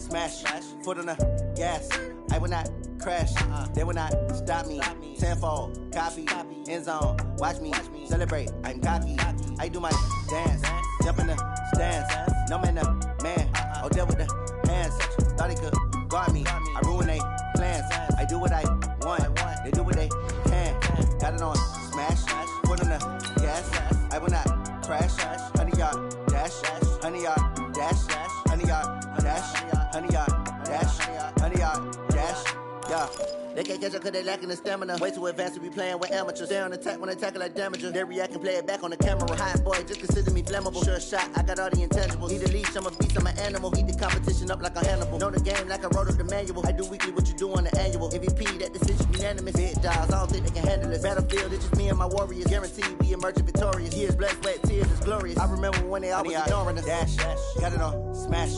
smash, foot on the gas. I will not crash, they will not stop me. Tenfold, copy, end zone, watch me celebrate. I'm cocky, I do my dance, jump in the stands. No man, man, oh deal with the hands. Thought he could guard me, I ruin they plans. I do what I want, they do what they can. Got it on smash, foot on the gas. I will not crash, 100-yard dash, 100-yard dash, 100-yard dash, 100-yard dash, 100-yard dash, yeah. They can't catch up cause they lacking the stamina. Way too advanced to be playing with amateurs. They on attack when they tackle like damagers. They react and play it back on the camera. Hot boy, just consider me flammable. Sure shot, I got all the intangibles. Need a leash, I'm a beast, I'm an animal. Heat the competition up like a Hannibal. Know the game like I wrote up the manual. I do weekly what you do on the annual. MVP, that decision unanimous. Big dogs, I don't think they can handle it. Battlefield, it's just me and my warriors. Guaranteed we emerging victorious. Years, blood, sweat, tears, it's glorious. I remember when they always ignoring us. Dash, got it on smash,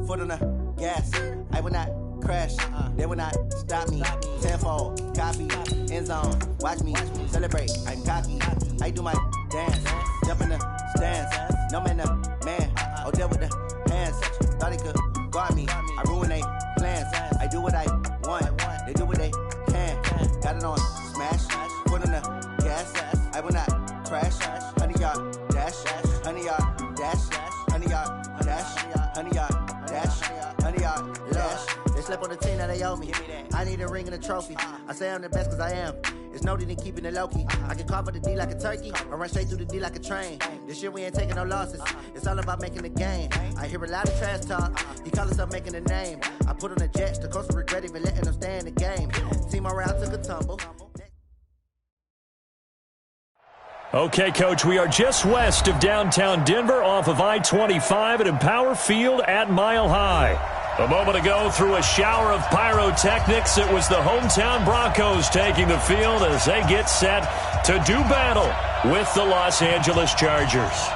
foot on the gas. I will not crash, they will not stop me. Tenfold, copy, end zone, watch me celebrate. I'm cocky, I do my dance, jump in the stands. No man, man, oh deal with the hands. Thought he could guard me, I ruin they plans. I do what I want, they do what they can. Got it on smash, foot on the gas. I will not crash, 100-yard dash, 100-yard dash, 100-yard dash, 100-yard dash, 100-yard dash. They slept on the team that they owe me. I need a ring and a trophy. I say I'm the best cause I am. It's noted in keeping it low-key. I can carve for the D like a turkey, or run straight through the D like a train. This year we ain't taking no losses. It's all about making the game. I hear a lot of trash talk. He call himself making a name. I put on the Jets. The coach regret even letting them stay in the game. Team morale took a tumble. Okay, Coach, we are just west of downtown Denver off of I-25 at Empower Field at Mile High. A moment ago, through a shower of pyrotechnics, it was the hometown Broncos taking the field as they get set to do battle with the Los Angeles Chargers.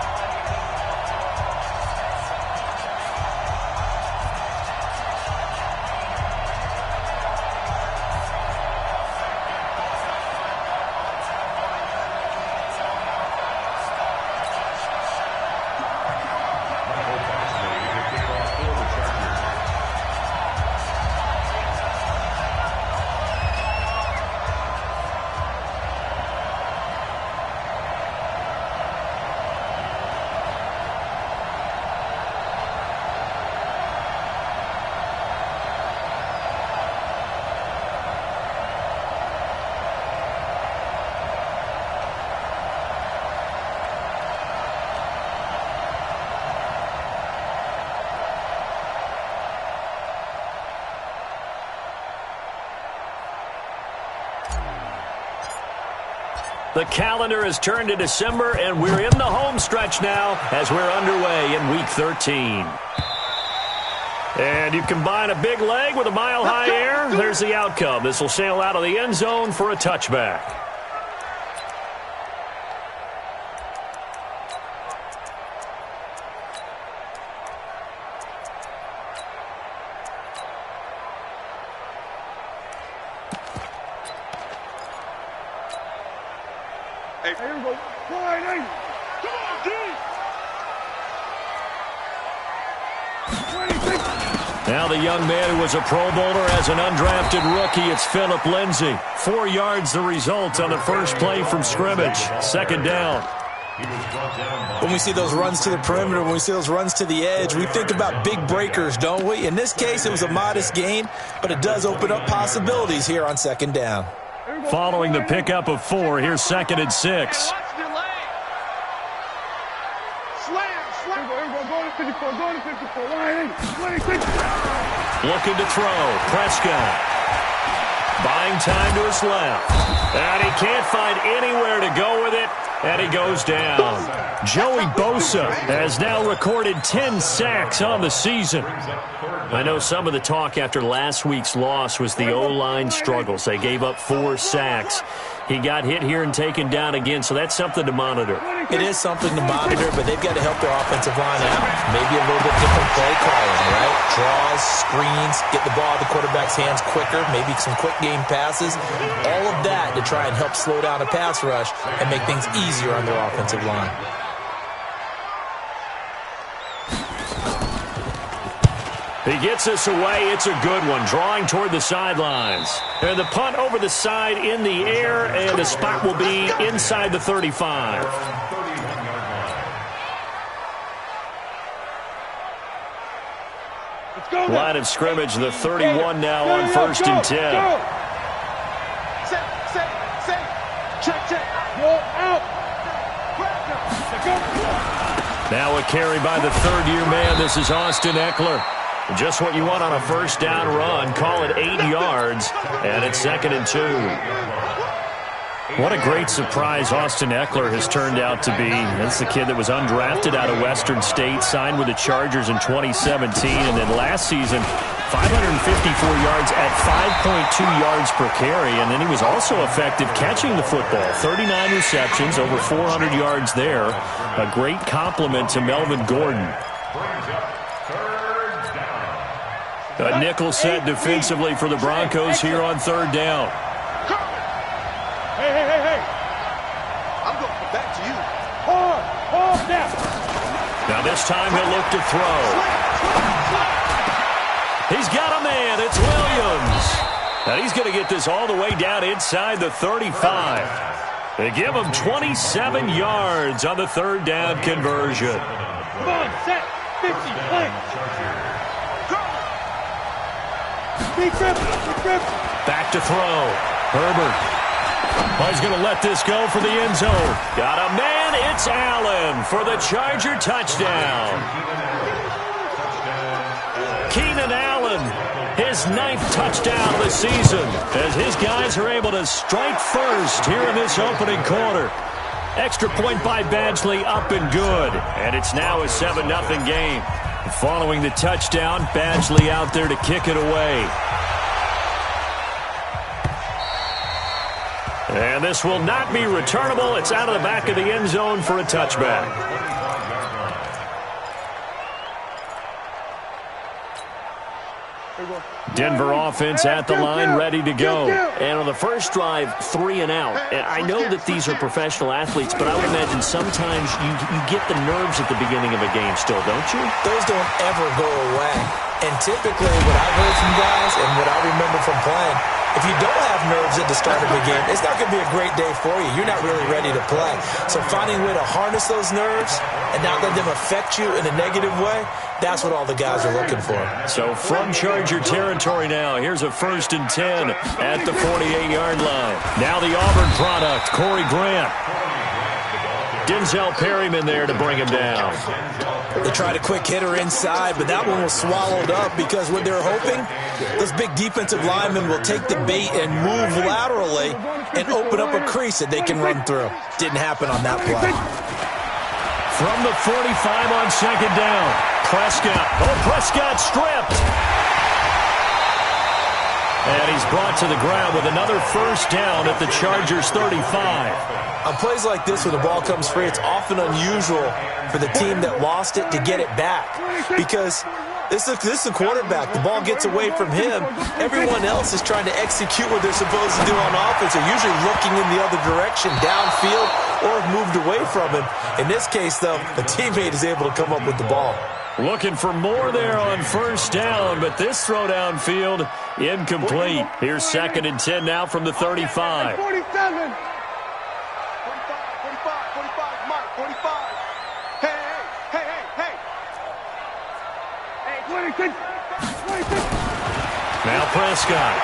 The calendar has turned to December, and we're in the home stretch now as we're underway in Week 13. And you combine a big leg with a mile-high air, there's the outcome. This will sail out of the end zone for a touchback. Hey, here we go. Friday. Come on, D. Now the young man who was a Pro Bowler as an undrafted rookie, it's Phillip Lindsay. 4 yards the result on the first play from scrimmage. Second down. When we see those runs to the perimeter, when we see those runs to the edge, we think about big breakers, don't we? In this case, it was a modest gain, but it does open up possibilities here on second down. Following the pickup of 4, here's 2nd and 6. Looking to throw. Prescott. Buying time to his left. And he can't find anywhere to go with it. And he goes down. Joey Bosa has now recorded 10 sacks on the season. I know some of the talk after last week's loss was the O-line struggles. They gave up 4 sacks. He got hit here and taken down again, so that's something to monitor. It is something to monitor, but they've got to help their offensive line out. Maybe a little bit different play calling, right? Draws, screens, get the ball out of the quarterback's hands quicker, maybe some quick game passes. All of that to try and help slow down a pass rush and make things easier on their offensive line. He gets this away. It's a good one, drawing toward the sidelines. And the punt over the side in the air, and the spot will be inside the 35. Line of scrimmage, the 31 now on 1st and 10. Check. Go out. Now a carry by the third-year man. This is Austin Eckler. Just what you want on a first down run. Call it 8 yards, and it's 2nd and 2. What a great surprise Austin Eckler has turned out to be. That's the kid that was undrafted out of Western State, signed with the Chargers in 2017, and then last season, 554 yards at 5.2 yards per carry, and then he was also effective catching the football. 39 receptions, over 400 yards there. A great compliment to Melvin Gordon. A nickel set defensively for the Broncos here on 3rd down. Hey. I'm going to come back to you. Hard now. Now this time he'll look to throw. He's got a man. It's Williams. And he's going to get this all the way down inside the 35. They give him 27 yards on the 3rd down conversion. Come on, set. 50, play. Back to throw. Herbert. He's going to let this go for the end zone. Got a man. It's Allen for the Charger touchdown. Keenan Allen, his 9th touchdown of the season, as his guys are able to strike first here in this opening quarter. Extra point by Badgley, up and good. And it's now a 7-0 game. Following the touchdown, Badgley out there to kick it away. And this will not be returnable. It's out of the back of the end zone for a touchback. Denver offense at the line, ready to go. And on the first drive, 3 and out. And I know that these are professional athletes, but I would imagine sometimes you get the nerves at the beginning of a game still, don't you? Those don't ever go away. And typically what I've heard from guys and what I remember from playing, if you don't have nerves at the start of the game, it's not going to be a great day for you. You're not really ready to play. So finding a way to harness those nerves and not let them affect you in a negative way, that's what all the guys are looking for. So from Charger territory now, here's a 1st and 10 at the 48-yard line. Now the Auburn product, Corey Grant. Denzel Perryman there to bring him down. They tried a quick hitter inside, but that one was swallowed up because what they're hoping, those big defensive linemen will take the bait and move laterally and open up a crease that they can run through. Didn't happen on that play. From the 45 on 2nd down, Prescott. Oh, Prescott stripped. And he's brought to the ground with another 1st down at the Chargers 35. On plays like this where the ball comes free, it's often unusual for the team that lost it to get it back because this is the quarterback. The ball gets away from him. Everyone else is trying to execute what they're supposed to do on offense. They're usually looking in the other direction, downfield, or moved away from him. In this case, though, the teammate is able to come up with the ball. Looking for more there on 1st down, but this throw downfield incomplete. Here's 2nd and 10 now from the 35. 47. 26. Now Prescott.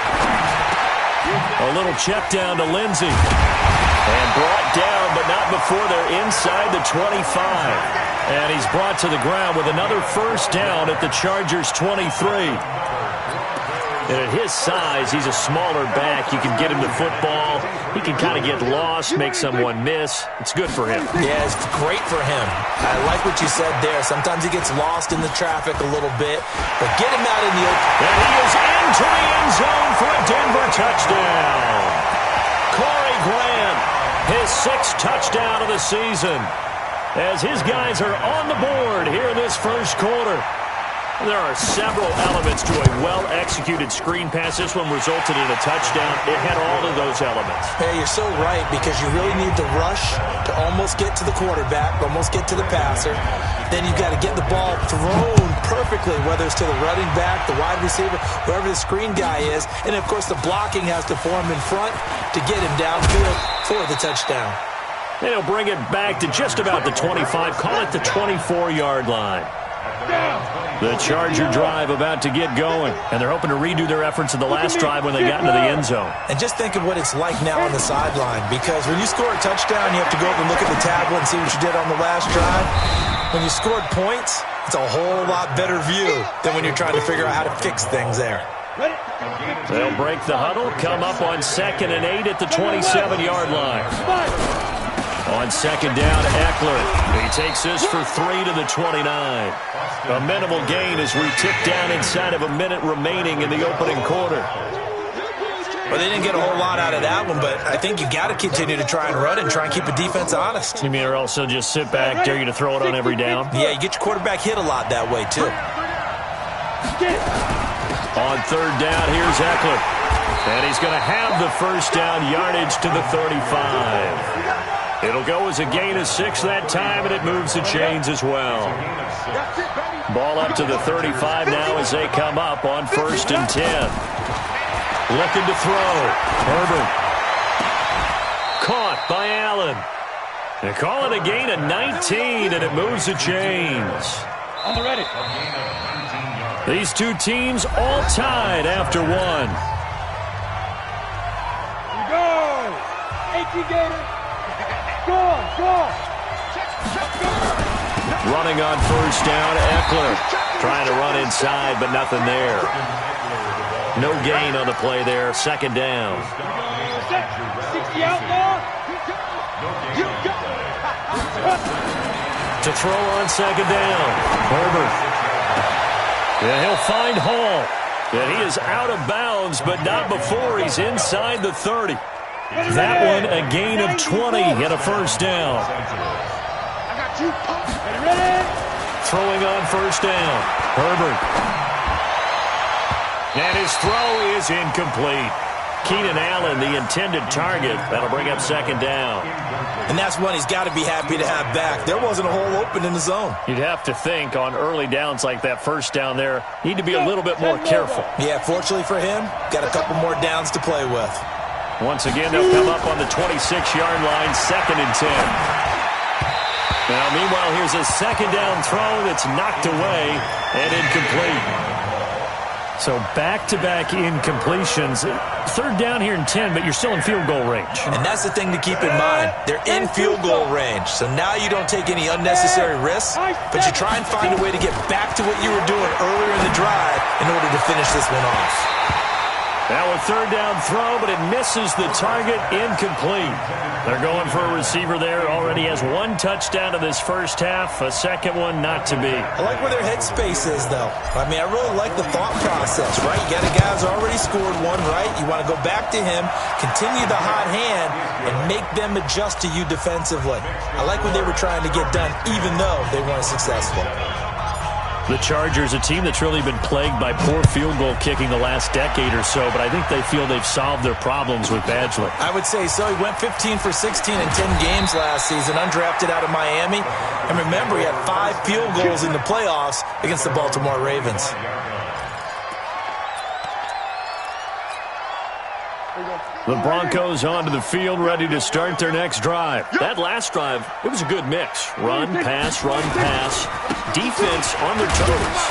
A little check down to Lindsey. And brought down, but not before they're inside the 25. And he's brought to the ground with another 1st down at the Chargers 23. And at his size, he's a smaller back. You can get him the football. He can kind of get lost, make someone miss. It's good for him. Yeah, it's great for him. I like what you said there. Sometimes he gets lost in the traffic a little bit, but get him out in the open. And he is into the end zone for a Denver touchdown. Corey Grant, his 6th touchdown of the season, as his guys are on the board here in this 1st quarter. There are several elements to a well-executed screen pass. This one resulted in a touchdown. It had all of those elements. Hey, you're so right, because you really need to rush to almost get to the quarterback, almost get to the passer. Then you've got to get the ball thrown perfectly, whether it's to the running back, the wide receiver, whoever the screen guy is. And, of course, the blocking has to form in front to get him downfield for the touchdown. And he'll bring it back to just about the 25. Call it the 24-yard line. The Charger drive about to get going, and they're hoping to redo their efforts in the last drive when they got into the end zone. And just think of what it's like now on the sideline, because when you score a touchdown, you have to go up and look at the tablet and see what you did on the last drive. When you scored points, it's a whole lot better view than when you're trying to figure out how to fix things there. They'll break the huddle, come up on 2nd and 8 at the 27-yard line. On 2nd down, Eckler. He takes this for 3 to the 29. A minimal gain as we tick down inside of a minute remaining in the opening quarter. Well, they didn't get a whole lot out of that one, but I think you got to continue to try and run and try and keep the defense honest. You mean or also just sit back, dare you to throw it on every down? Yeah, you get your quarterback hit a lot that way, too. On 3rd down, here's Eckler. And he's going to have the first down yardage to the 35. It'll go as a gain of 6 that time, and it moves the chains as well. Ball up to the 35 now as they come up on 1st and 10. Looking to throw. Herbert. Caught by Allen. They call it a gain of 19, and it moves the chains. On the ready. These two teams all tied after one. Here we go. 18 Gators. Go. Running on 1st down, Eckler. Trying to run inside, but nothing there. No gain on the play there. 2nd down. 60 out now. To throw on 2nd down. Herbert. Yeah, he'll find Hall. Yeah, he is out of bounds, but not before he's inside the 30. That one a gain of 20 and a first down. Throwing on 1st down. Herbert. And his throw is incomplete. Keenan Allen, the intended target. That'll bring up 2nd down. And that's one he's got to be happy to have back. There wasn't a hole open in the zone. You'd have to think on early downs like that first down there, need to be a little bit more careful. Yeah, fortunately for him, got a couple more downs to play with. Once again, they'll come up on the 26-yard line, 2nd and 10. Now, meanwhile, here's a 2nd down throw that's knocked away and incomplete. So back-to-back incompletions. 3rd down here and 10, but you're still in field goal range. And that's the thing to keep in mind. They're in field goal range. So now you don't take any unnecessary risks, but you try and find a way to get back to what you were doing earlier in the drive in order to finish this one off. Now a 3rd down throw, but it misses the target, incomplete. They're going for a receiver there. Already has 1 touchdown in this first half, a 2nd one not to be. I like where their headspace is, though. I mean, I really like the thought process, right? You got a guy who's already scored one, right? You want to go back to him, continue the hot hand, and make them adjust to you defensively. I like what they were trying to get done, even though they weren't successful. The Chargers, a team that's really been plagued by poor field goal kicking the last decade or so, but I think they feel they've solved their problems with Badgley. I would say so. He went 15 for 16 in 10 games last season, undrafted out of Miami. And remember, he had 5 field goals in the playoffs against the Baltimore Ravens. The Broncos onto the field, ready to start their next drive. That last drive, it was a good mix. Run, pass, defense on their toes.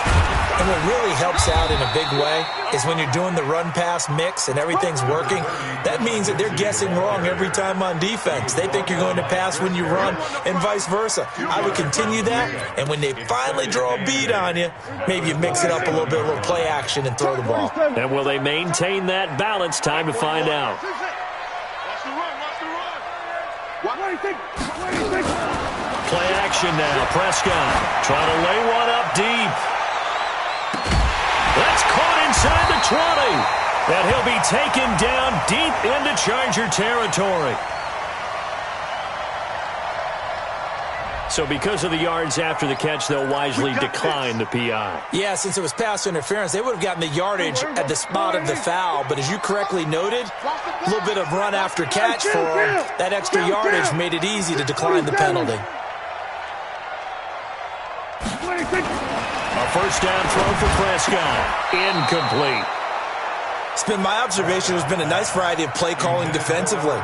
And what really helps out in a big way is when you're doing the run-pass mix and everything's working, that means that they're guessing wrong every time on defense. They think you're going to pass when you run and vice versa. I would continue that, and when they finally draw a beat on you, maybe you mix it up a little bit, a little play action, and throw the ball. And will they maintain that balance? Time to find out. Play action now. Prescott trying to lay one up deep. That's caught inside the 20. And he'll be taken down deep into Charger territory. So because of the yards after the catch, they'll wisely decline the PI. Yeah, since it was pass interference, they would have gotten the yardage at the spot of the foul. But as you correctly noted, a little bit of run after catch for them. That extra yardage made it easy to decline the penalty. A first down throw for Prescott. Incomplete. It's been my observation there's been a nice variety of play calling defensively.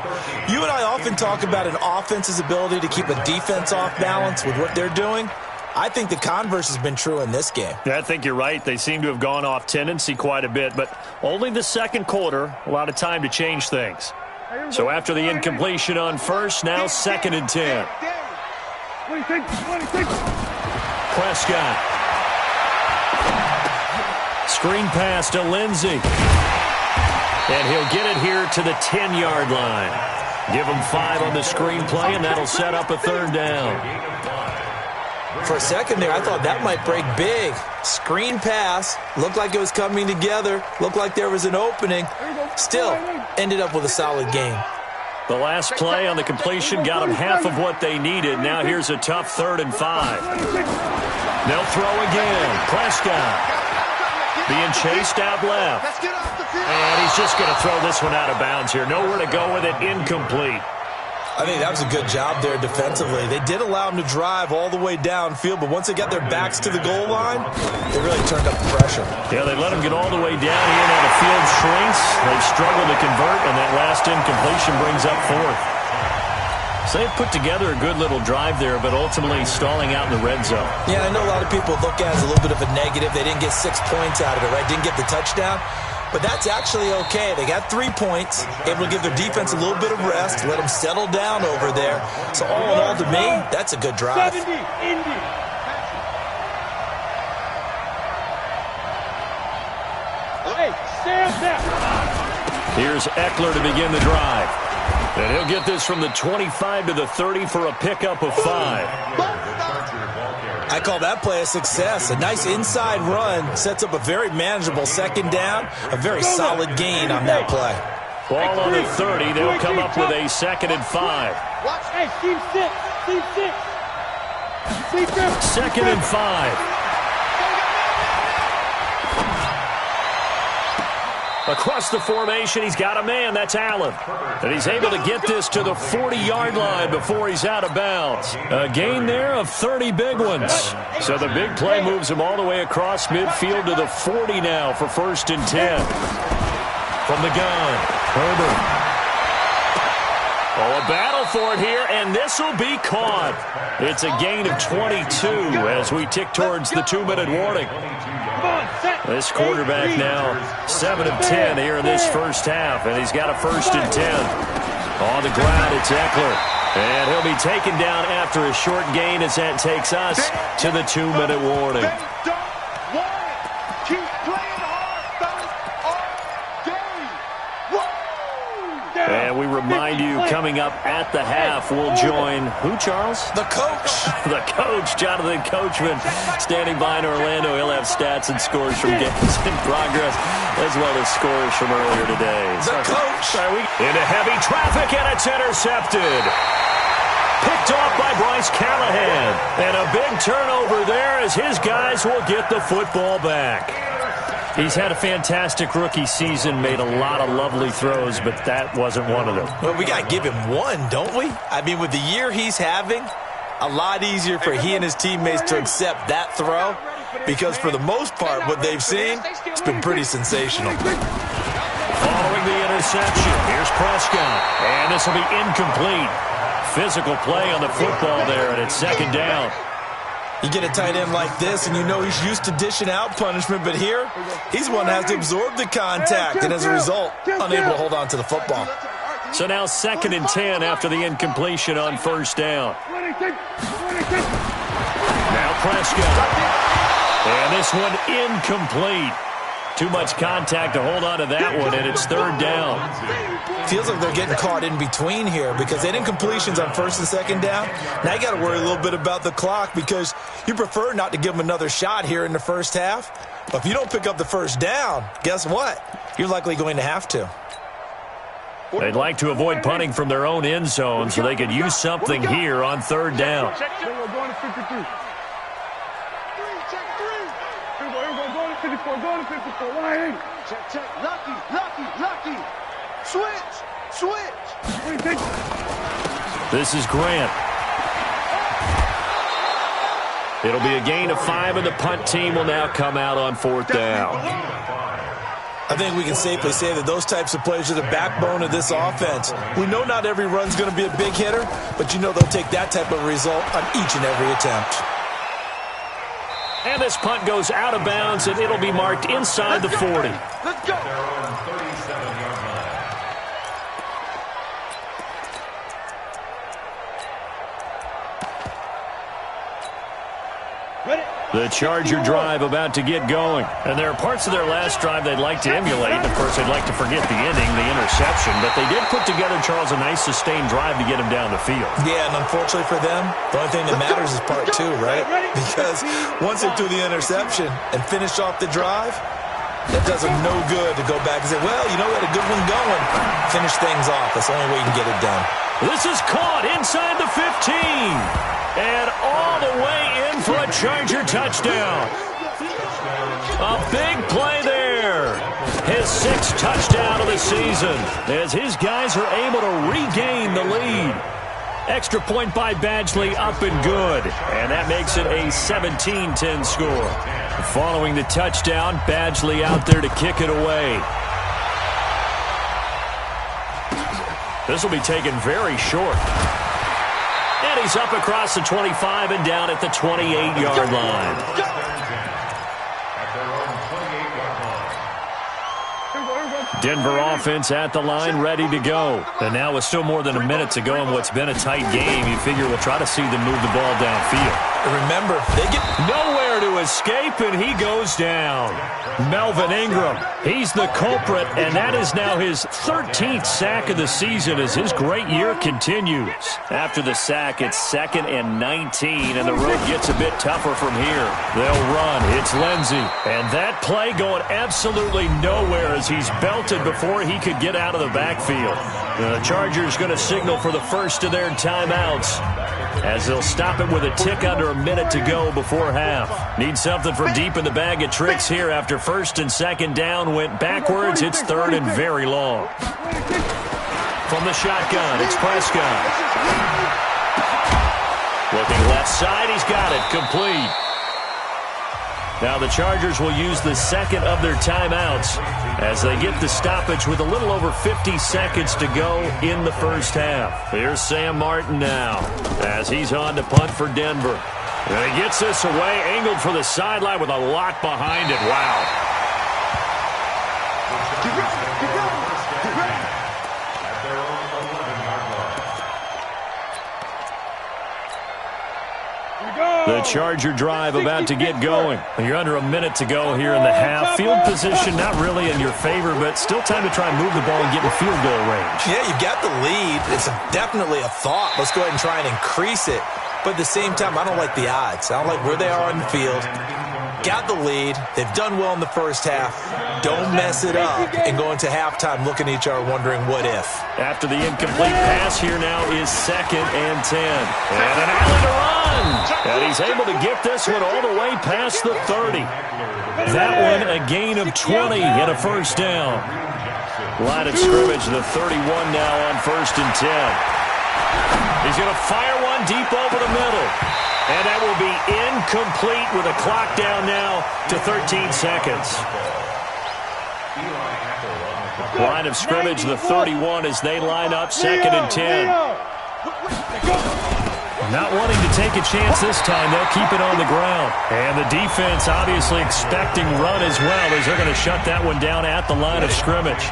You and I often talk about an offense's ability to keep a defense off balance with what they're doing. I think the converse has been true in this game. Yeah, I think you're right. They seem to have gone off tendency quite a bit, but only the second quarter, a lot of time to change things. So after the incompletion on first, now 2nd and 10. Prescott. Screen pass to Lindsey. And he'll get it here to the 10-yard line. Give him 5 on the screenplay, and that'll set up a 3rd down. For a second there, I thought that might break big. Screen pass. Looked like it was coming together. Looked like there was an opening. Still, ended up with a solid game. The last play on the completion got them half of what they needed. Now here's a tough 3rd and 5. They'll throw again. Prescott being chased out left. And he's just going to throw this one out of bounds here. Nowhere to go with it. Incomplete. I think that was a good job there defensively. They did allow him to drive all the way downfield, but once they got their backs to the goal line, they really turned up the pressure. Yeah, they let him get all the way down here. Now the field shrinks. They've struggled to convert, and that last incompletion brings up 4th. So they've put together a good little drive there, but ultimately stalling out in the red zone. Yeah, I know a lot of people look at it as a little bit of a negative. They didn't get 6 points out of it, right? Didn't get the touchdown. But that's actually okay. They got 3 points, able to give their defense a little bit of rest, let them settle down over there. So all in all, to me, that's a good drive. Here's Eckler to begin the drive. And he'll get this from the 25 to the 30 for a pickup of 5. I call that play a success. A nice inside run sets up a very manageable 2nd down, a very solid gain on that play. Ball on the 30. They'll come up with a 2nd and 5. Hey, team 6. 2nd and 5. Across the formation, he's got a man. That's Allen. And he's able to get this to the 40-yard line before he's out of bounds. A gain there of 30 big ones. So the big play moves him all the way across midfield to the 40 now for 1st and 10. From the gun, Herbert. Oh, a battle for it here, and this will be caught. It's a gain of 22 as we tick towards the 2-minute warning. This quarterback now 7 of 10 here in this first half, and he's got a 1st and 10. On the ground, it's Eckler. And he'll be taken down after a short gain as that takes us to the 2-minute warning. And we remind you, coming up at the half, we'll join who, Charles? The coach. The coach, Jonathan Coachman, standing by in Orlando. He'll have stats and scores from games in progress, as well as scores from earlier today. The coach. Into heavy traffic, and it's intercepted. Picked off by Bryce Callahan. And a big turnover there as his guys will get the football back. He's had a fantastic rookie season, made a lot of lovely throws, but that wasn't one of them. Well, we got to give him one, don't we? I mean, with the year he's having, a lot easier for he and his teammates to accept that throw because for the most part, what they've seen, it's been pretty sensational. Following the interception, here's Prescott, and this will be incomplete. Physical play on the football there, and it's 2nd down. You get a tight end like this, and you know he's used to dishing out punishment, but here, he's one that has to absorb the contact, and as a result, unable to hold on to the football. So now 2nd and 10 after the incompletion on 1st down. Now Prescott. And this one incomplete. Too much contact to hold on to that one, and it's 3rd down. Feels like they're getting caught in between here because they had incompletions on 1st and 2nd down. Now you got to worry a little bit about the clock because you prefer not to give them another shot here in the first half. But if you don't pick up the 1st down, guess what? You're likely going to have to. They'd like to avoid punting from their own end zone so they could use something here on third down. Check 2. We're going to 53. Check 3. Here we go. Going to 54. Going to 54. Line. Check. Lucky. Switch. This is Grant. It'll be a gain of 5, and the punt team will now come out on fourth down. I think we can safely say that those types of plays are the backbone of this offense. We know not every run's going to be a big hitter, but you know they'll take that type of result on each and every attempt. And this punt goes out of bounds, and it'll be marked inside the 40. Let's go. The Charger drive about to get going. And there are parts of their last drive they'd like to emulate. Of course, they'd like to forget the ending, the interception. But they did put together, Charles, a nice sustained drive to get him down the field. Yeah, and unfortunately for them, the only thing that matters is part 2, right? Because once they threw the interception and finished off the drive, it does them no good to go back and say, well, you know, we had a good one going. Finish things off. That's the only way you can get it done. This is caught inside the 15. And all the way in for a Charger touchdown. A big play there. His 6th touchdown of the season as his guys are able to regain the lead. Extra point by Badgley up and good. And that makes it a 17-10 score. Following the touchdown, Badgley out there to kick it away. This will be taken very short. And he's up across the 25 and down at the 28-yard line. Denver offense at the line, ready to go. And now with still more than a minute to go in what's been a tight game, you figure we'll try to see them move the ball downfield. And remember, they get nowhere to escape, and he goes down. Melvin Ingram, he's the culprit, and that is now his 13th sack of the season as his great year continues. After the sack, it's 2nd and 19, and the road gets a bit tougher from here. They'll run. It's Lindsey, and that play going absolutely nowhere as he's belted before he could get out of the backfield. The Chargers going to signal for the first of their timeouts as they'll stop it with a tick under a minute to go before half. Need something from deep in the bag of tricks here after 1st and 2nd down went backwards. It's 3rd and very long. From the shotgun, it's Prescott. Looking left side, he's got it. Complete. Now the Chargers will use the 2nd of their timeouts as they get the stoppage with a little over 50 seconds to go in the first half. Here's Sam Martin now as he's on to punt for Denver. And he gets this away, angled for the sideline with a lot behind it. Wow. The Charger drive about to get going. You're under a minute to go here in the half. Field position not really in your favor, but still time to try and move the ball and get in field goal range. Yeah, you got the lead. It's definitely a thought. Let's go ahead and try and increase it. But at the same time, I don't like the odds. I don't like where they are on the field. Got the lead. They've done well in the first half. Don't mess it up and go into halftime looking at each other wondering what if. After the incomplete pass, here now is 2nd and 10. And an alley to run. And he's able to get this one all the way past the 30. That one a gain of 20 and a first down. Line of scrimmage, the 31 now on 1st and 10. He's going to fire one deep over the middle. And that will be incomplete with a clock down now to 13 seconds. Line of scrimmage, the 31 as they line up 2nd and 10. Not wanting to take a chance this time, they'll keep it on the ground. And the defense obviously expecting run as well as they're going to shut that one down at the line of scrimmage.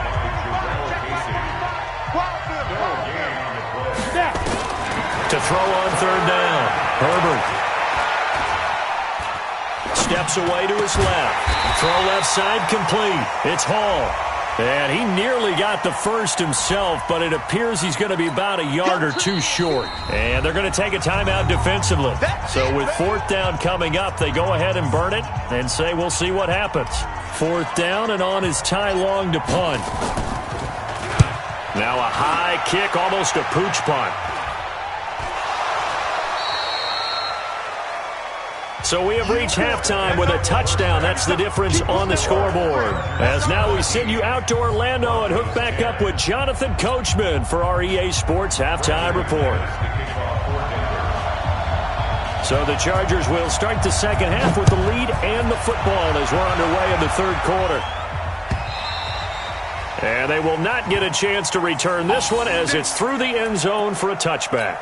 To throw on 3rd down, Herbert steps away to his left. Throw left side complete. It's Hall. And he nearly got the first himself, but it appears he's going to be about a yard or two short. And they're going to take a timeout defensively. So with 4th down coming up, they go ahead and burn it and say we'll see what happens. 4th down, and on is Ty Long to punt. Now a high kick, almost a pooch punt. So we have reached halftime with a touchdown. That's the difference on the scoreboard. As now we send you out to Orlando and hook back up with Jonathan Coachman for our EA Sports Halftime Report. So the Chargers will start the second half with the lead and the football as we're underway in the third quarter. And they will not get a chance to return this one as it's through the end zone for a touchback.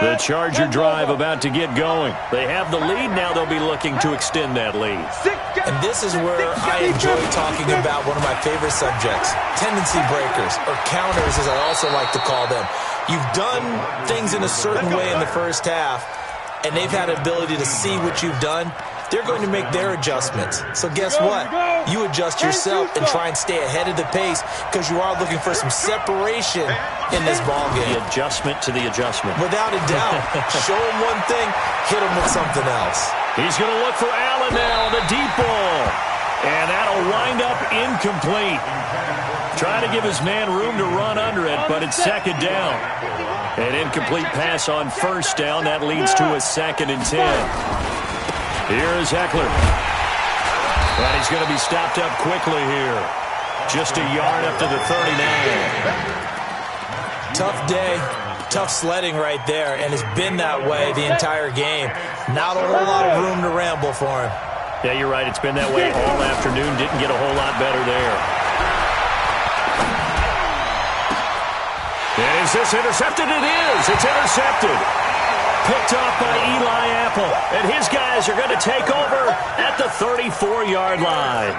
The Charger drive about to get going. They have the lead. Now they'll be looking to extend that lead. And this is where I enjoy talking about one of my favorite subjects, tendency breakers, or counters as I also like to call them. You've done things in a certain way in the first half, and they've had an ability to see what you've done. They're going to make their adjustments. So guess what? You adjust yourself and try and stay ahead of the pace because you are looking for some separation in this ballgame. The adjustment to the adjustment. Without a doubt. Show him one thing, hit him with something else. He's going to look for Allen now on the deep ball. And that'll wind up incomplete. Trying to give his man room to run under it, but it's second down. An incomplete pass on first down. That leads to a 2nd and 10. Here is Eckler. And he's going to be stopped up quickly here. Just a yard up to the 39. Tough day, tough sledding right there, and it's been that way the entire game. Not a whole lot of room to ramble for him. Yeah, you're right. It's been that way all afternoon. Didn't get a whole lot better there. And is this intercepted? It is. It's intercepted. Picked off by Eli Apple. And his guys are going to take over at the 34-yard line.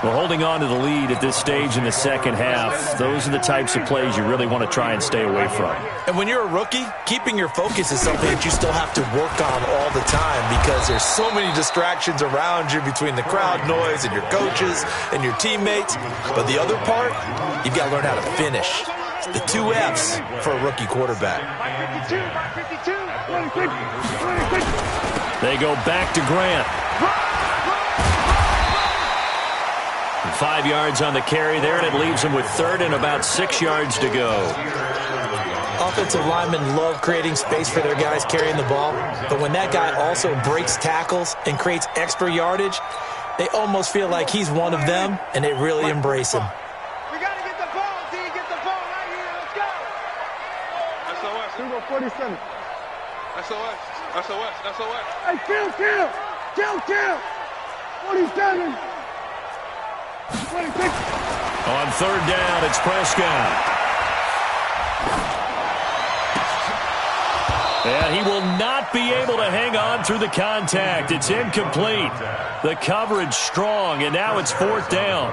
Well, holding on to the lead at this stage in the second half, those are the types of plays you really want to try and stay away from. And when you're a rookie, keeping your focus is something that you still have to work on all the time because there's so many distractions around you between the crowd noise and your coaches and your teammates. But the other part, you've got to learn how to finish. The 2 F's for a rookie quarterback. They go back to Grant. 5 yards on the carry there, and it leaves them with 3rd and about 6 yards to go. Offensive linemen love creating space for their guys carrying the ball, but when that guy also breaks tackles and creates extra yardage, they almost feel like he's one of them, and they really embrace him. We got to get the ball, D. Get the ball right here. Let's go. SOS. Number 47. SOS. SOS. SOS. Hey, kill. 47. 26. On 3rd down, it's Prescott. And he will not be able to hang on through the contact. It's incomplete. The coverage strong, and now it's 4th down.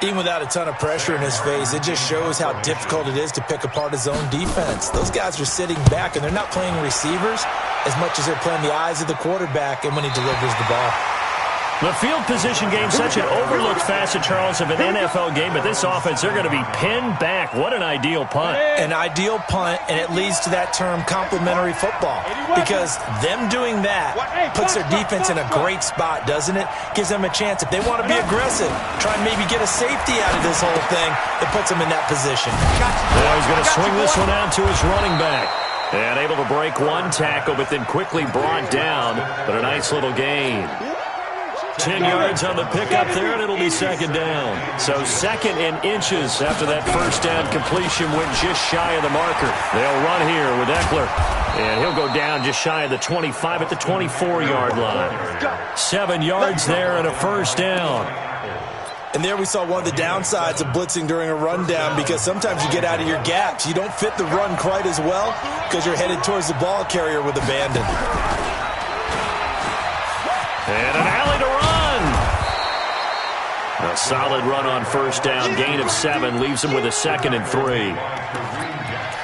Even without a ton of pressure in his face, it just shows how difficult it is to pick apart his own defense. Those guys are sitting back, and they're not playing receivers as much as they're playing the eyes of the quarterback and when he delivers the ball. The field position game, such an overlooked facet, Charles, of an NFL game, but this offense, they're going to be pinned back. What an ideal punt. An ideal punt, and it leads to that term complementary football, because them doing that puts their defense in a great spot, doesn't it? Gives them a chance. If they want to be aggressive, try and maybe get a safety out of this whole thing, it puts them in that position. He's going to swing this one out to his running back. And able to break one tackle, but then quickly brought down, but a nice little gain. 10 yards on the pickup there, and it'll be 2nd down. So 2nd and inches after that first down completion went just shy of the marker. They'll run here with Eckler, and he'll go down just shy of the 25 at the 24-yard line. 7 yards there and a first down. And there we saw one of the downsides of blitzing during a rundown, because sometimes you get out of your gaps. You don't fit the run quite as well because you're headed towards the ball carrier with abandon. And an alley to run. A solid run on first down. Gain of 7 leaves him with a 2nd and 3.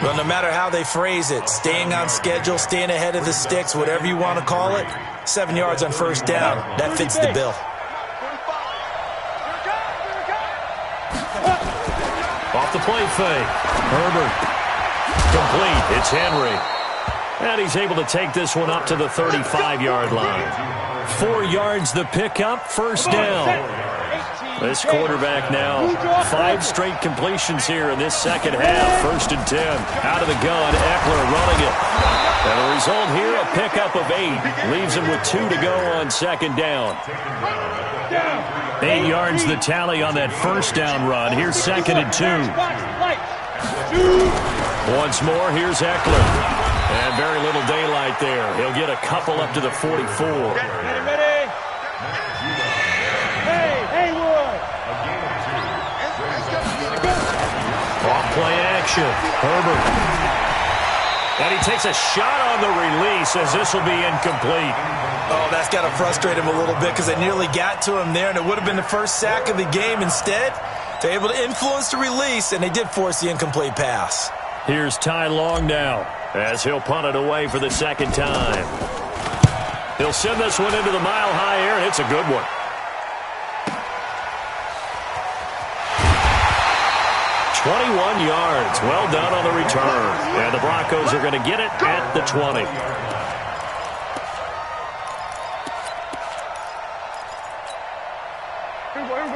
Well, no matter how they phrase it, staying on schedule, staying ahead of the sticks, whatever you want to call it, 7 yards on first down. That fits the bill. Off the play fake. Herbert. Complete. It's Henry. And he's able to take this one up to the 35-yard line. 4 yards the pickup, first down. This quarterback now, 5 straight completions here in this second half. 1st and 10. Out of the gun, Eckler running it. And the result here, a pickup of 8. Leaves him with 2 to go on second down. 8 yards the tally on that first down run. Here's 2nd and 2. Once more, here's Eckler. And very little daylight there. He'll get a couple up to the 44. Off-play action. Herbert. And he takes a shot on the release as this will be incomplete. Oh, that's got to frustrate him a little bit because they nearly got to him there, and it would have been the first sack of the game. Instead, they're able to influence the release, and they did force the incomplete pass. Here's Ty Long now as he'll punt it away for the second time. He'll send this one into the mile-high air, and it's a good one. 21 yards. Well done on the return. And the Broncos are going to get it at the 20.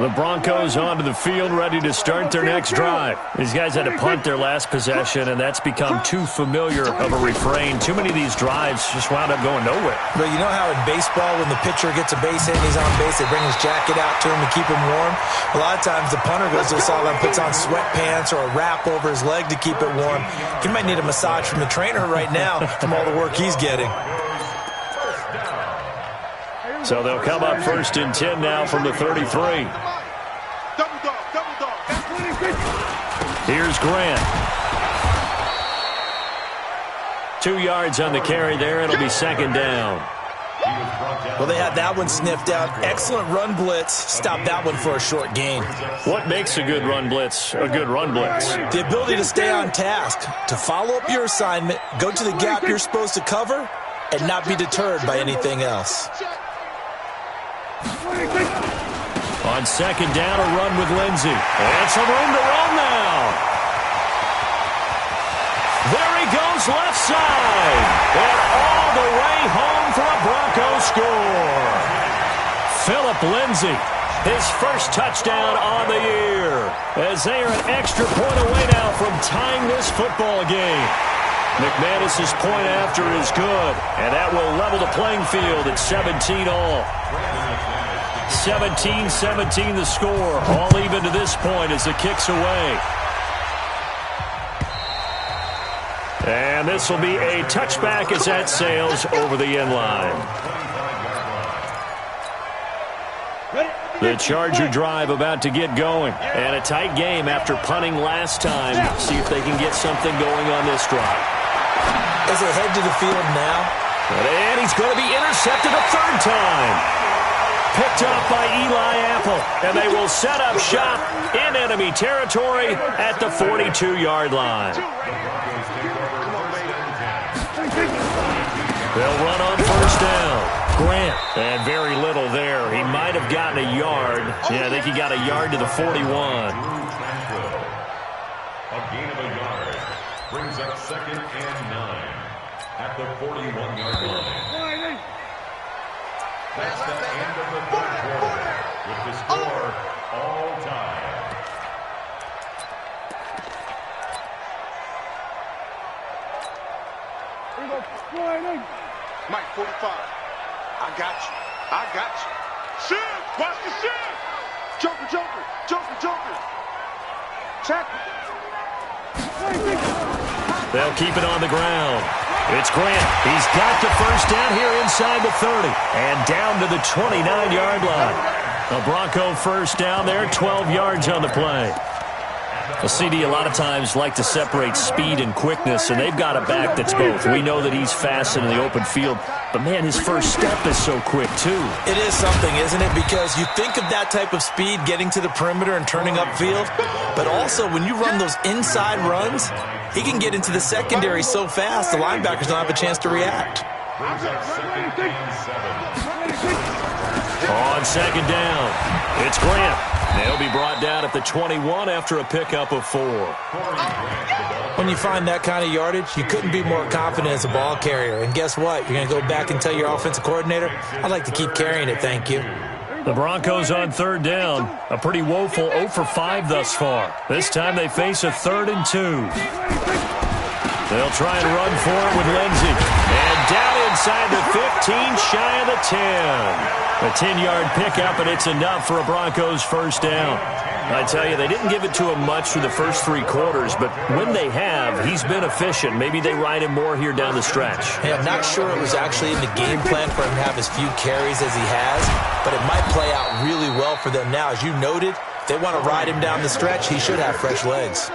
The Broncos onto the field, ready to start their next drive. These guys had to punt their last possession, and that's become too familiar of a refrain. Too many of these drives just wound up going nowhere. But you know how in baseball, when the pitcher gets a base hit and he's on base, they bring his jacket out to him to keep him warm? A lot of times the punter goes to the sideline, puts on sweatpants or a wrap over his leg to keep it warm. He might need a massage from the trainer right now from all the work he's getting. So they'll come up 1st and 10 now from the 33. Here's Grant. 2 yards on the carry there. It'll be 2nd down. Well, they had that one sniffed out. Excellent run blitz. Stop that one for a short gain. What makes a good run blitz a good run blitz? The ability to stay on task, to follow up your assignment, go to the gap you're supposed to cover, and not be deterred by anything else. On 2nd down, a run with Lindsey. And some room to run now. There he goes left side. And all the way home for a Broncos score. Phillip Lindsey, his first touchdown on the year. As they are an extra point away now from tying this football game. McManus's point after is good. And that will level the playing field at 17 all. 17-17 the score. All even to this point as the kick's away. And this will be a touchback as that sails over the end line. The Charger drive about to get going. And a tight game after punting last time. See if they can get something going on this drive. As they head to the field now. And he's going to be intercepted a 3rd time. Picked up by Eli Apple, and they will set up shop in enemy territory at the 42-yard line. They'll run on 1st down. Grant, and very little there. He might have gotten a yard. Yeah, I think he got a yard to the 41. A gain of a yard brings up 2nd and 9 at the 41-yard line. That's the end of the 3rd quarter, with the score all tied. Mike, 45. I got you. I got you. Shift! Watch the shift! Joker, Joker, Joker, Joker. Tackle. They'll keep it on the ground. It's Grant. He's got the first down here inside the 30 and down to the 29-yard line. A Bronco first down there, 12 yards on the play. Well, CD a lot of times like to separate speed and quickness, and they've got a back that's both. We know that he's fast in the open field, but, man, his first step is so quick, too. It is something, isn't it? Because you think of that type of speed getting to the perimeter and turning upfield, but also when you run those inside runs, he can get into the secondary so fast the linebackers don't have a chance to react. On 2nd down. It's Grant. They'll be brought down at the 21 after a pickup of 4. When you find that kind of yardage, you couldn't be more confident as a ball carrier. And guess what? You're going to go back and tell your offensive coordinator, I'd like to keep carrying it, thank you. The Broncos on 3rd down. A pretty woeful 0 for 5 thus far. This time they face a 3rd and 2. They'll try and run for it with Lindsey. And down inside the 15, shy of the 10. A 10-yard pickup, and it's enough for a Broncos first down. I tell you, they didn't give it to him much through the first 3 quarters, but when they have, he's been efficient. Maybe they ride him more here down the stretch. Hey, I'm not sure it was actually in the game plan for him to have as few carries as he has, but it might play out really well for them now. As you noted, if they want to ride him down the stretch, he should have fresh legs.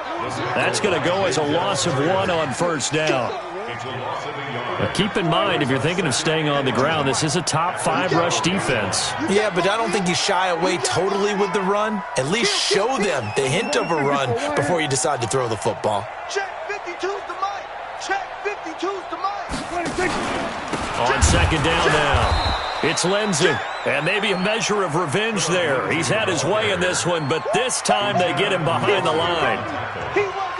That's going to go as a loss of 1 on first down. Now keep in mind, if you're thinking of staying on the ground, this is a top 5 rush defense. Yeah, but I don't think you shy away totally with the run. At least show them the hint of a run before you decide to throw the football. Check 52's the mic. Check 52's the mic. On 2nd down now, it's Lindsey. And maybe a measure of revenge there. He's had his way in this one, but this time they get him behind the line.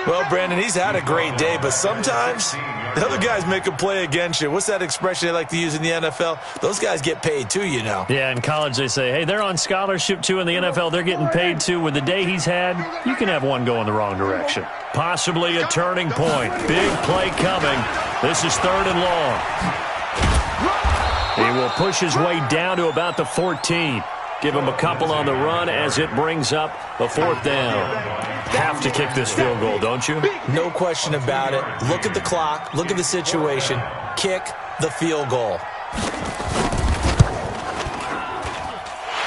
Well, Brandon, he's had a great day, but sometimes the other guys make a play against you. What's that expression they like to use in the NFL? Those guys get paid too, you know. Yeah, in college they say, hey, they're on scholarship too. In the NFL, they're getting paid too. With the day he's had, you can have one go in the wrong direction. Possibly a turning point. Big play coming. This is 3rd and long. He will push his way down to about the 14. Give him a couple on the run as it brings up the 4th down. Have to kick this field goal, don't you? No question about it. Look at the clock. Look at the situation. Kick the field goal.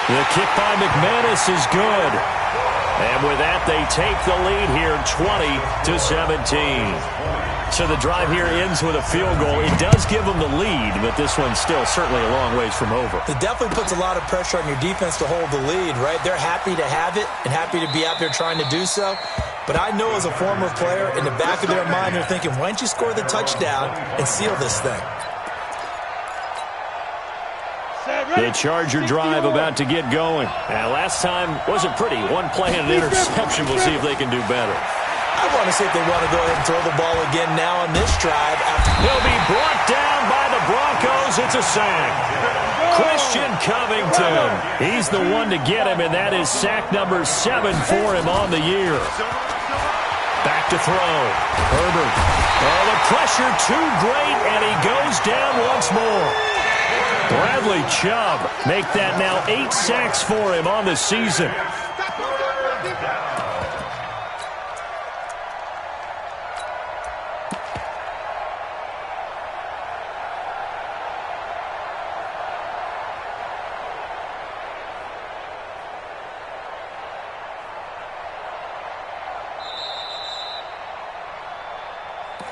The kick by McManus is good. And with that, they take the lead here 20-17. So the drive here ends with a field goal. It does give them the lead, but this one's still certainly a long ways from over. It definitely puts a lot of pressure on your defense to hold the lead, right? They're happy to have it and happy to be out there trying to do so. But I know as a former player, in the back of their mind, they're thinking, why don't you score the touchdown and seal this thing? The Charger drive about to get going. Now, last time wasn't pretty. One play and an interception. We'll see if they can do better. I want to see if they want to go ahead and throw the ball again now on this drive. He'll be brought down by the Broncos. It's a sack. Christian Covington. He's the one to get him, and that is sack number 7 for him on the year. Back to throw. Herbert. Oh, the pressure too great, and he goes down once more. Bradley Chubb make that now 8 sacks for him on the season.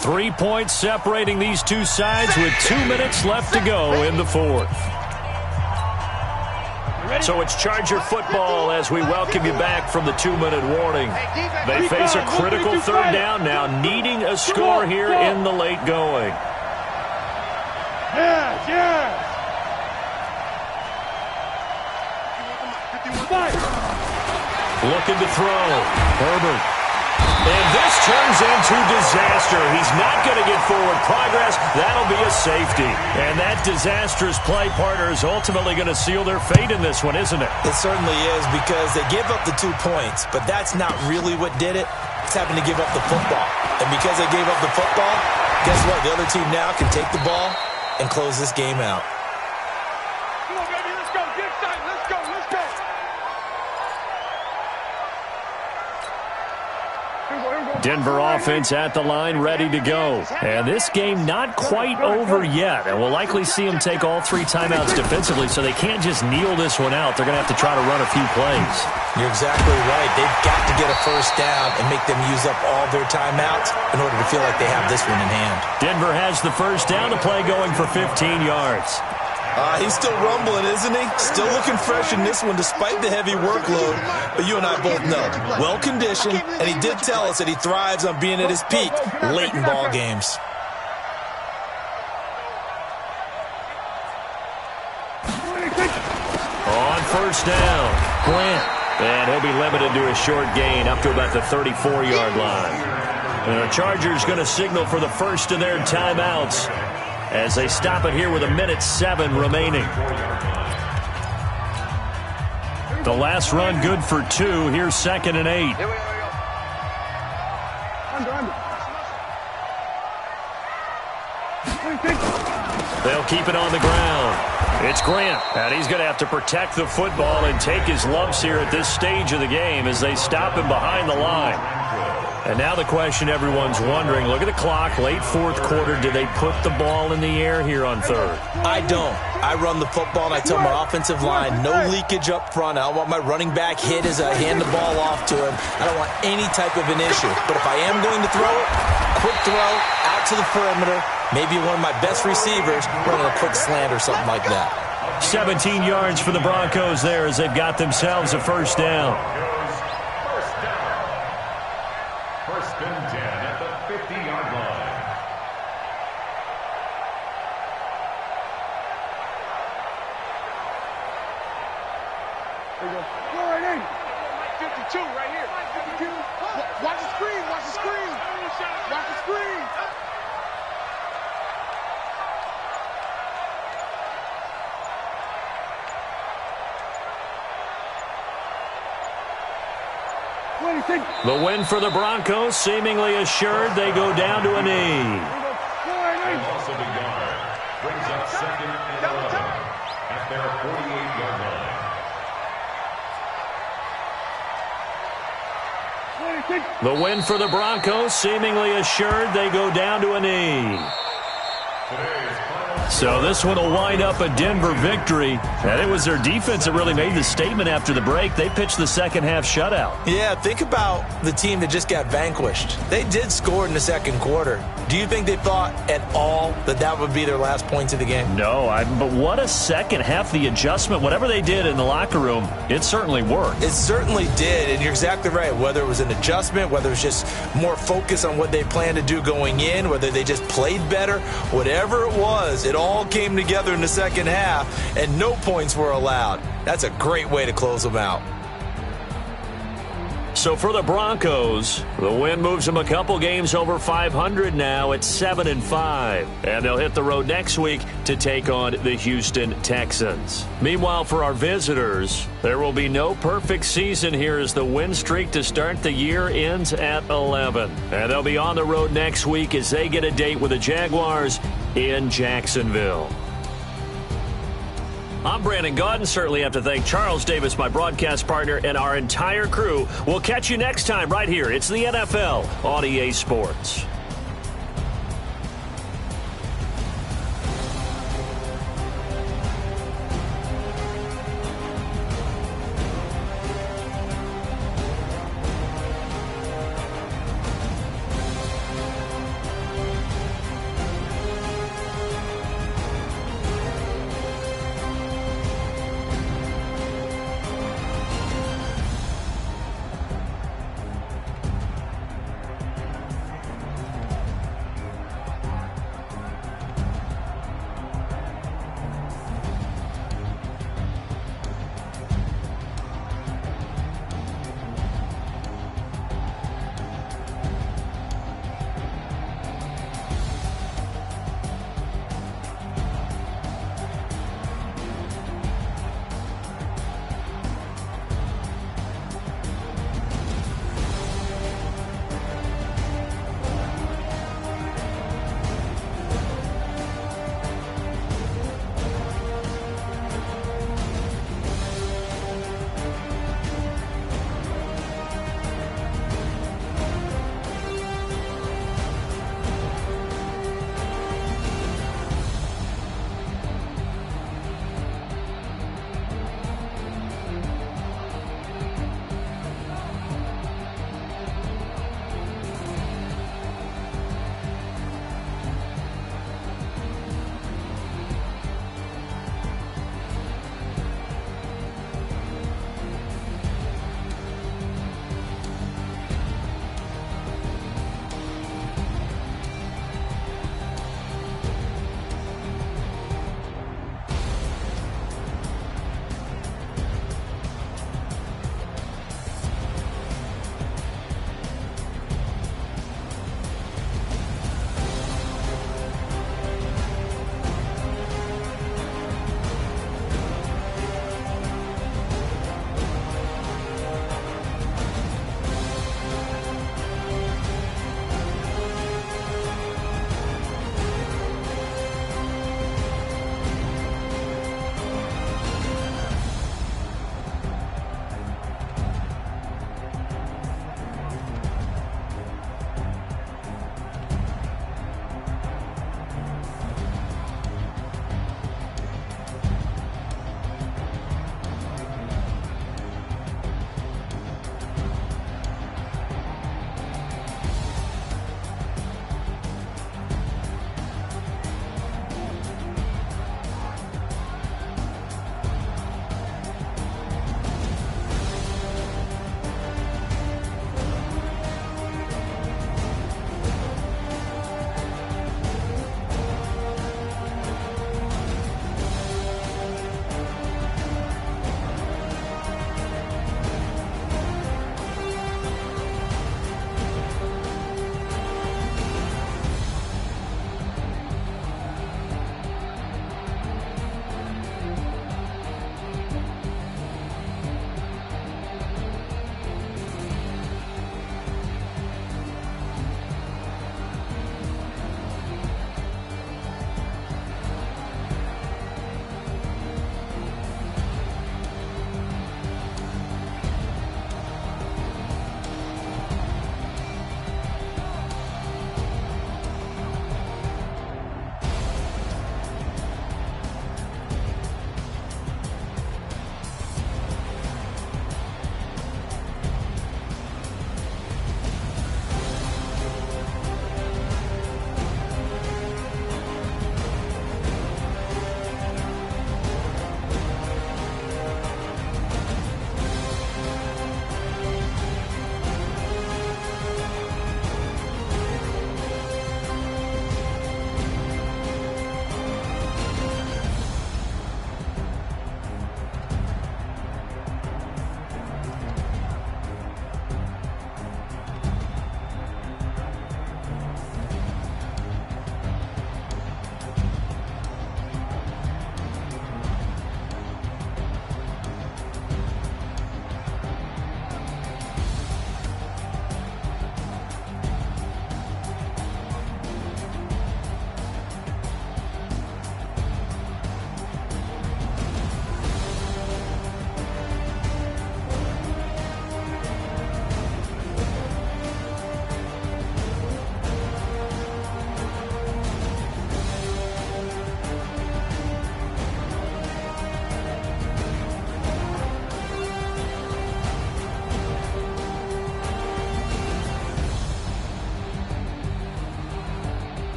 Three points separating these two sides with 2 minutes left to go in the 4th. So it's Charger football as we welcome you back from the 2-minute warning. They face a critical 3rd down now, needing a score here in the late going. Yes, yes. Looking to throw. Herbert. And this turns into disaster. He's not going to get forward progress. That'll be a safety. And that disastrous play, partner, is ultimately going to seal their fate in this one, isn't it? It certainly is, because they gave up the 2 points, but that's not really what did it. It's having to give up the football. And because they gave up the football, guess what? The other team now can take the ball and close this game out. Come on, baby, let's go. Get excited. Let's go. Let's go. Denver offense at the line, ready to go. And this game not quite over yet. And we'll likely see them take all 3 timeouts defensively, so they can't just kneel this one out. They're going to have to try to run a few plays. You're exactly right. They've got to get a first down and make them use up all their timeouts in order to feel like they have this one in hand. Denver has the first down, to play going for 15 yards. He's still rumbling, isn't he? Still looking fresh in this one despite the heavy workload. But you and I both know, well-conditioned, and he did tell us that he thrives on being at his peak late in ball games. On first down, Grant. And he'll be limited to a short gain up to about the 34-yard line. And the Chargers going to signal for the first of their timeouts as they stop it here with 1:07 remaining. The last run good for 2. Here's 2nd and 8. They'll keep it on the ground. It's Grant, and he's going to have to protect the football and take his lumps here at this stage of the game as they stop him behind the line. And now the question everyone's wondering, look at the clock, late fourth quarter, do they put the ball in the air here on third? I don't. I run the football, and I tell my offensive line, no leakage up front. I don't want my running back hit as I hand the ball off to him. I don't want any type of an issue. But if I am going to throw it, quick throw, out to the perimeter, maybe one of my best receivers running a quick slant or something like that. 17 yards for the Broncos there as they've got themselves a first down. First and 10 at the 50-yard line. There you go. Go right in. 52 right here. 52. Watch the screen. Watch the screen. Watch the screen. The win for the Broncos seemingly assured. They go down to a knee. And also the yard. Brings up 2nd and 11 at their 48-yard line. The win for the Broncos seemingly assured. They go down to a knee. So this one will wind up a Denver victory. And it was their defense that really made the statement after the break. They pitched the second half shutout. Yeah, think about the team that just got vanquished. They did score in the second quarter. Do you think they thought at all that that would be their last points of the game? No, but what a second half. The adjustment, whatever they did in the locker room, it certainly worked. It certainly did, and you're exactly right. Whether it was an adjustment, whether it was just more focus on what they planned to do going in, whether they just played better, whatever it was, it all came together in the second half, and no points were allowed. That's a great way to close them out. So for the Broncos, the win moves them a couple games over 500 now at 7-5. And they'll hit the road next week to take on the Houston Texans. Meanwhile, for our visitors, there will be no perfect season here as the win streak to start the year ends at 11. And they'll be on the road next week as they get a date with the Jaguars in Jacksonville. I'm Brandon Gaudin. Certainly have to thank Charles Davis, my broadcast partner, and our entire crew. We'll catch you next time right here. It's the NFL on EA Sports.